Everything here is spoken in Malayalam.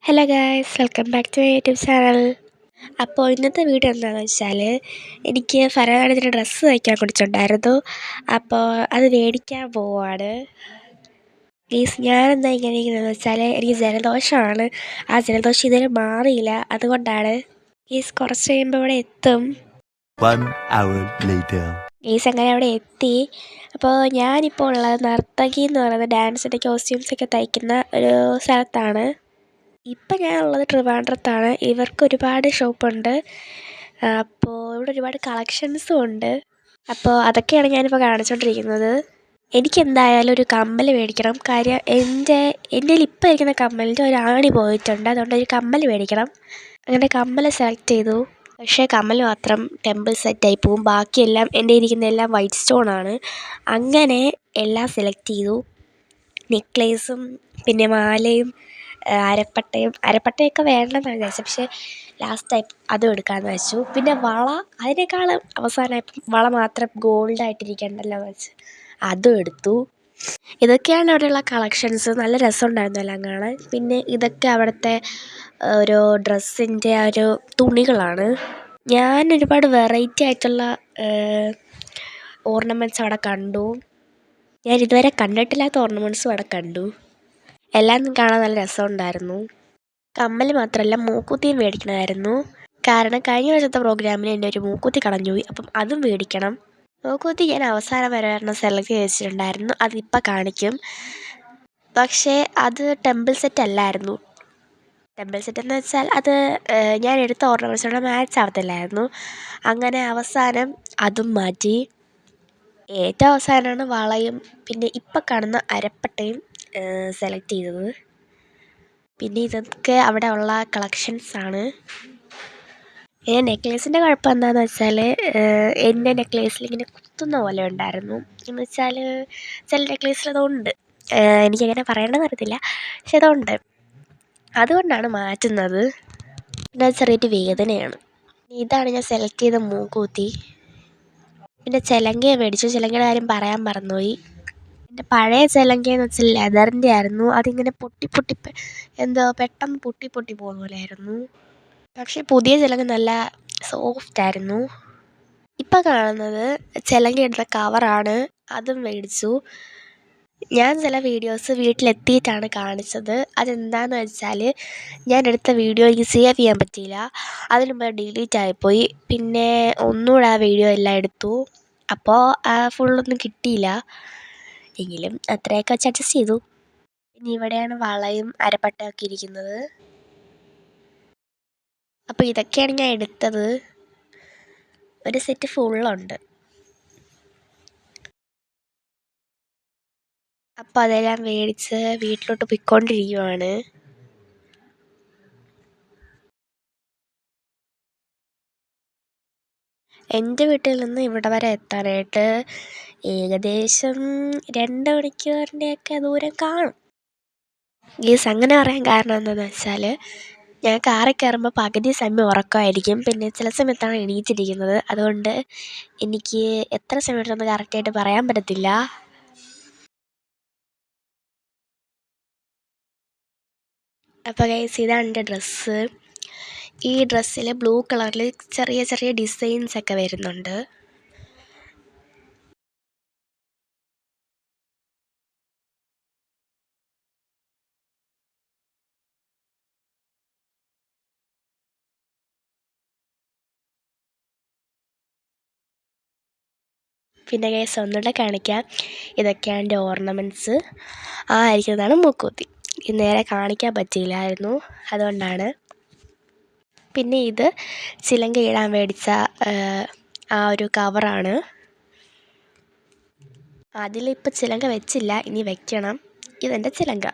Hello guys, welcome back to YouTube channel. അപ്പോൾ ഇന്നത്തെ വീഡിയോ എന്താണെന്ന് വെച്ചാൽ എനിക്ക് ഭരതനാട്യത്തിൻ്റെ ഡ്രസ്സ് തയ്ക്കാൻ കൊടുത്തിട്ടുണ്ടായിരുന്നു. അപ്പോൾ അത് മേടിക്കാൻ പോവാണ്. ഞാനെന്താ ഇങ്ങനെ ഇരിക്കുന്നതെന്ന് വെച്ചാൽ എനിക്ക് ജലദോഷമാണ്. ആ ജലദോഷം ഇതുവരെ മാറിയില്ല. അതുകൊണ്ടാണ് കുറച്ച് കഴിയുമ്പോൾ ഇവിടെ എത്തും. അങ്ങനെ അവിടെ എത്തി. അപ്പോൾ ഞാനിപ്പോൾ ഉള്ളത് നർത്തകി എന്ന് പറയുന്ന ഡാൻസിൻ്റെ കോസ്റ്റ്യൂംസൊക്കെ തയ്ക്കുന്ന ഒരു സ്ഥലത്താണ്. ഇപ്പം ഞാനുള്ളത് ട്രിവാൻഡ്രത്താണ്. ഇവർക്ക് ഒരുപാട് ഷോപ്പുണ്ട്. അപ്പോൾ ഇവിടെ ഒരുപാട് കളക്ഷൻസും ഉണ്ട്. അപ്പോൾ അതൊക്കെയാണ് ഞാനിപ്പോൾ കാണിച്ചുകൊണ്ടിരിക്കുന്നത്. എനിക്കെന്തായാലും ഒരു കമ്മൽ മേടിക്കണം. കാര്യം എൻ്റെ ഇപ്പം ഇരിക്കുന്ന കമ്മലിൻ്റെ ഒരു ആണി പോയിട്ടുണ്ട്. അതുകൊണ്ട് ഒരു കമ്മൽ മേടിക്കണം. അങ്ങനെ കമ്മൽ സെലക്ട് ചെയ്തു. പക്ഷേ കമ്മൽ മാത്രം ടെമ്പിൾ സെറ്റായി പോവും. ബാക്കിയെല്ലാം എൻ്റെ ഇരിക്കുന്ന എല്ലാം വൈറ്റ് സ്റ്റോണാണ്. അങ്ങനെ എല്ലാം സെലക്ട് ചെയ്തു. നെക്ലേസും പിന്നെ മാലയും അരപ്പട്ടയൊക്കെ വേണ്ടെന്നാണ് വിചാരിച്ചത്. പക്ഷേ ലാസ്റ്റ് അതും എടുക്കാമെന്ന് വെച്ചു. പിന്നെ വള, അതിനേക്കാളും അവസാനമായപ്പം വള മാത്രം ഗോൾഡായിട്ടിരിക്കണ്ടല്ലോ എന്ന് വെച്ച് അതും എടുത്തു. ഇതൊക്കെയാണ് അവിടെയുള്ള കളക്ഷൻസ്. നല്ല രസമുണ്ടായിരുന്നു എല്ലാം കാണാൻ. പിന്നെ ഇതൊക്കെ അവിടുത്തെ ഓരോ ഡ്രസ്സിൻ്റെ ഒരു തുണികളാണ്. ഞാൻ ഒരുപാട് വെറൈറ്റി ആയിട്ടുള്ള ഓർണമെൻറ്റ്സ് അവിടെ കണ്ടു. ഞാൻ ഇതുവരെ കണ്ടിട്ടില്ലാത്ത ഓർണമെൻറ്റ്സും അവിടെ കണ്ടു. എല്ലാം കാണാൻ നല്ല രസമുണ്ടായിരുന്നു. കമ്മൽ മാത്രമല്ല, മൂക്കുത്തിയും മേടിക്കണമായിരുന്നു. കാരണം കഴിഞ്ഞ വർഷത്തെ പ്രോഗ്രാമിന് എൻ്റെ ഒരു മൂക്കുത്തി കളഞ്ഞുപോയി. അപ്പം അതും മേടിക്കണം. മൂക്കുത്തി ഞാൻ അവസാനം വരെ സെലക്ട് ചെയ്ത് വെച്ചിട്ടുണ്ടായിരുന്നു. അതിപ്പോൾ കാണിക്കും. പക്ഷേ അത് ടെമ്പിൾ സെറ്റ് അല്ലായിരുന്നു. ടെമ്പിൾ സെറ്റ് എന്ന് വെച്ചാൽ അത് ഞാൻ എടുത്ത ഓർണമെൻറ്റ്സോടെ മാച്ച് ആവത്തില്ലായിരുന്നു. അങ്ങനെ അവസാനം അതും മാറ്റി. ഏറ്റവും അവസാനമാണ് വളയും പിന്നെ ഇപ്പം കാണുന്ന അരപ്പട്ടയും സെലക്ട് ചെയ്തത്. പിന്നെ ഇതൊക്കെ അവിടെ ഉള്ള കളക്ഷൻസാണ്. നെക്ലേസിൻ്റെ കുഴപ്പം എന്താണെന്ന് വെച്ചാൽ എൻ്റെ നെക്ലേസിൽ ഇങ്ങനെ കുത്തുന്ന പോലെ ഉണ്ടായിരുന്നു. എന്ന് വെച്ചാൽ ചില നെക്ലേസിൽ അതുണ്ട്. എനിക്കങ്ങനെ പറയേണ്ടതെന്ന് അറിയത്തില്ല, പക്ഷെ അതുണ്ട്. അതുകൊണ്ടാണ് മാറ്റുന്നത്. പിന്നെ ചെറിയൊരു വേദനയാണ്. ഇതാണ് ഞാൻ സെലക്ട് ചെയ്ത മൂക്കുത്തി. പിന്നെ ചിലങ്കയെ മേടിച്ചു. ചിലങ്കയുടെ കാര്യം പറയാൻ മറന്നുപോയി. എൻ്റെ പഴയ ചിലങ്കയെന്ന് വെച്ചാൽ ലെതറിൻ്റെ ആയിരുന്നു. അതിങ്ങനെ പെട്ടെന്ന് പൊട്ടി പോകുന്ന പോലെയായിരുന്നു. പക്ഷേ പുതിയ ചിലങ്ക നല്ല സോഫ്റ്റായിരുന്നു. ഇപ്പം കാണുന്നത് ചിലങ്കയുടെ കവറാണ്. അതും മേടിച്ചു. ഞാൻ ചില വീഡിയോസ് വീട്ടിലെത്തിയിട്ടാണ് കാണിച്ചത്. അതെന്താണെന്ന് വെച്ചാൽ ഞാൻ എടുത്ത വീഡിയോ എനിക്ക് സേവ് ചെയ്യാൻ പറ്റിയില്ല. അതിന് മുമ്പ് ഡിലീറ്റ് ആയിപ്പോയി. പിന്നെ ഒന്നുകൂടെ ആ വീഡിയോ എല്ലാം എടുത്തു. അപ്പോൾ ഫുള്ളൊന്നും കിട്ടിയില്ല. എങ്കിലും അത്രയൊക്കെ വെച്ച് അഡ്ജസ്റ്റ് ചെയ്തു. പിന്നെ ഇവിടെയാണ് വളയും അരപ്പട്ടയൊക്കെ ഇരിക്കുന്നത്. അപ്പോൾ ഇതൊക്കെയാണ് ഞാൻ എടുത്തത്. ഒരു സെറ്റ് ഫുള്ളുണ്ട്. അപ്പോൾ അതെല്ലാം മേടിച്ച് വീട്ടിലോട്ട് പോയിക്കൊണ്ടിരിക്കുകയാണ്. എൻ്റെ വീട്ടിൽ നിന്ന് ഇവിടെ വരെ എത്താനായിട്ട് ഏകദേശം 2 മണിക്കൂറിൻ്റെയൊക്കെ ദൂരം കാണും. അങ്ങനെ പറയാൻ കാരണം എന്താണെന്ന് വെച്ചാൽ ഞാൻ കാറിൽ കയറുമ്പോൾ പകുതി സമയം ഉറക്കമായിരിക്കും. പിന്നെ ചില സമയത്താണ് എണീറ്റിരിക്കുന്നത്. അതുകൊണ്ട് എനിക്ക് എത്ര സമയമുണ്ടെന്ന് കറക്റ്റായിട്ട് പറയാൻ പറ്റത്തില്ല. അപ്പോൾ ഗൈസ്, ഇതാണ് എൻ്റെ ഡ്രസ്സ്. ഈ ഡ്രസ്സിൽ ബ്ലൂ കളറിൽ ചെറിയ ചെറിയ ഡിസൈൻസൊക്കെ വരുന്നുണ്ട്. പിന്നെ ഗൈസ് ഒന്നുകൂടെ കാണിക്കാം. ഇതൊക്കെയാണ് എൻ്റെ ഓർണമെൻറ്റ്സ്. ഇരിക്കുന്നതാണ് മൂക്കുത്തി. നേരെ കാണിക്കാൻ പറ്റിയില്ലായിരുന്നു, അതുകൊണ്ടാണ്. പിന്നെ ഇത് ചിലങ്ക ഇടാൻ മേടിച്ച ഒരു കവറാണ്. അതിലിപ്പോൾ ചിലങ്ക വെച്ചില്ല, ഇനി വെക്കണം. ഇതെൻ്റെ ചിലങ്ക.